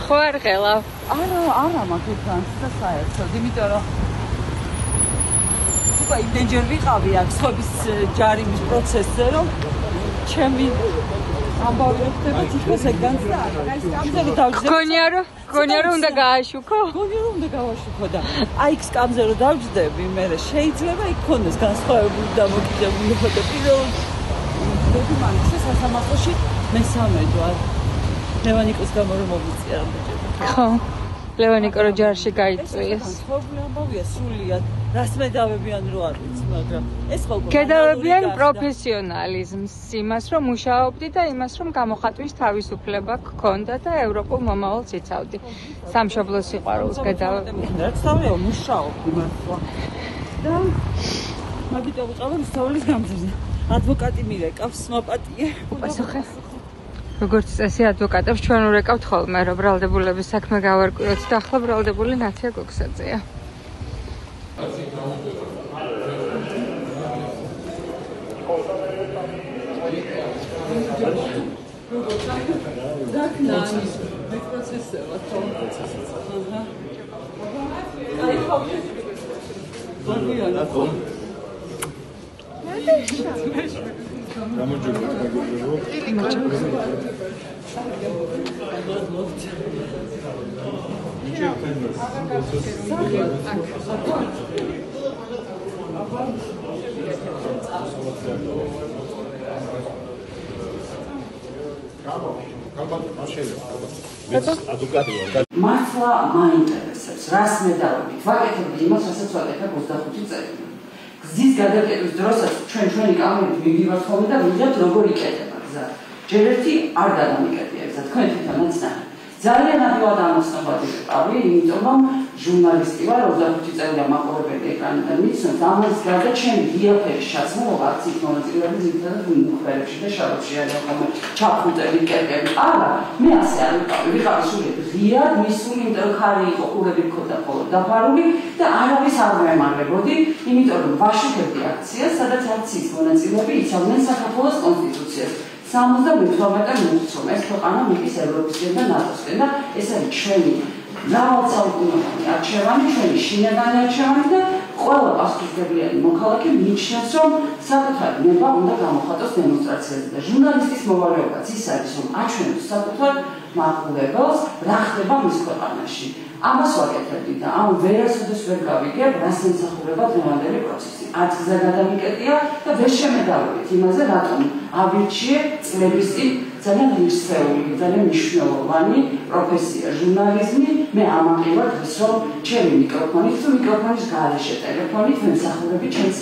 ხო არ ღელავ? არა მაგით განცდა საერთოდ, იმიტომ რომ უკვე იმდენჯერ ვიყავი აქ სხვების ჯარიმის პროცესზე, რომ ჩემი ამბავი რო ხდება თითქოს ეგ განცდა არა. აი სკამზე რომ დავჯდე. გონია რომ უნდა გააშუქო? გონია რომ უნდა გავაშუქო და აი სკამზე რომ დავჯდები, მე შეიძლება იქ ქონდეს განსხვავებული დამოკიდებულება და პირველ დოკუმენტში სასამართლოში მესამედ ვარ. ლევანიკოს გამო რომ მოვიწია ამდენჯერ. ხო. ლევანიკო რო ჯარში გაიწვიეს. ხობლი ამბავია სრულიად. რას მედავებიან რო არ ვიცი, მაგრამ ეს ხო გედავებიან პროფესიონალიზმს, იმას რომ მუშაობდი და იმას რომ გამოხატვის თავისუფლება გქონდა და ევროპულ მომავალს იცავდი. სამშობლოს სიყვარულს გედავებიან. რაც თავია მუშაობდი მართლა. და მაგიტო ვიყავ სწავლის გამზირზე. ადვოკატი მირეკავს, მოპატიე. უპასუხე. როგორც წესი ადვოკატებს ჩვენ ურეკავთ ხოლმე, რომ ბრალდებულების საქმე გავარკვიოთ და ახლა ბრალდებული ნათია გოგსაძეა. მართლა მაინტერესებს, რას მედავებით. ვაკეთებდი იმას, რასაც ვაკეთებ 25 წელი. გზის გადაკეტვის დროსაც ჩვენი კამერით მივიდივართ ხოლმე და ვიღებთ როგორ იკეთება გზა. ჯერ ერთი არ გადამიკეტია გზა, თქვენ თვითონაც ნახეთ. ძალიან ადვილად ამოცნობად ვიყავი, იმიტომ რომ ჟურნალისტი ვარ, 25 წელია მაყურებელი ეკრანიდან მიცნობ, ამას გარდა ჩემი დიაფერის ჩაცმულობა არც იქ მონაწილეები ძირითადად მუხბერებში და შარებში არიან ხოლმე ჩაფხუტები, კერპები. არა, მე ასე არ ვიყავი სულით ღიად, მისული, იმიტომ რომ ხარი იყო, ყურები მქონდა მხოლოდ დაფარული და არავის არ ვემარებოდი, იმიტომ რომ ვაშუქებდი აქციას, სადაც აქციის მონაწილეები იცავდნენ საქართველოს კონსტიტუციას. 78 მოვცომ ეს ქვეყანა მიდის ევროპისკენ და ნატოსკენ და ეს არის ჩვენი მრავალსაუკუნოვანი არჩევანი, ჩვენი შინაგანი არჩევანი და ყველა პასუხისმგებლიანი მოქალაქე მიიჩნევს, რომ საკუთარი ნება უნდა გამოხატოს დემონსტრაციაზე და ჟურნალისტის მოვალეობაც ის არის, რომ აჩვენოს საკუთარ მაყურებელს, რა ხდება მის ქვეყანაში. ამას ვაკეთებდი და ამ ვერასოდეს ვერ გავიგებ, რას ემსახურება დღევანდელი პროცესი. არც გზა გადამიკეტია და ვერ შემედავებით იმაზე, რატომ ავირჩიე წლების წინ ძალიან ღირსეული, ძალიან მნიშვნელოვანი პროფესია ჟურნალიზმი. მე ამაყივარ ის, რომ ჩემი მიკროფონით თუ მიკროფონის გარეშე ტელეფონით ვემსახურები ჩემს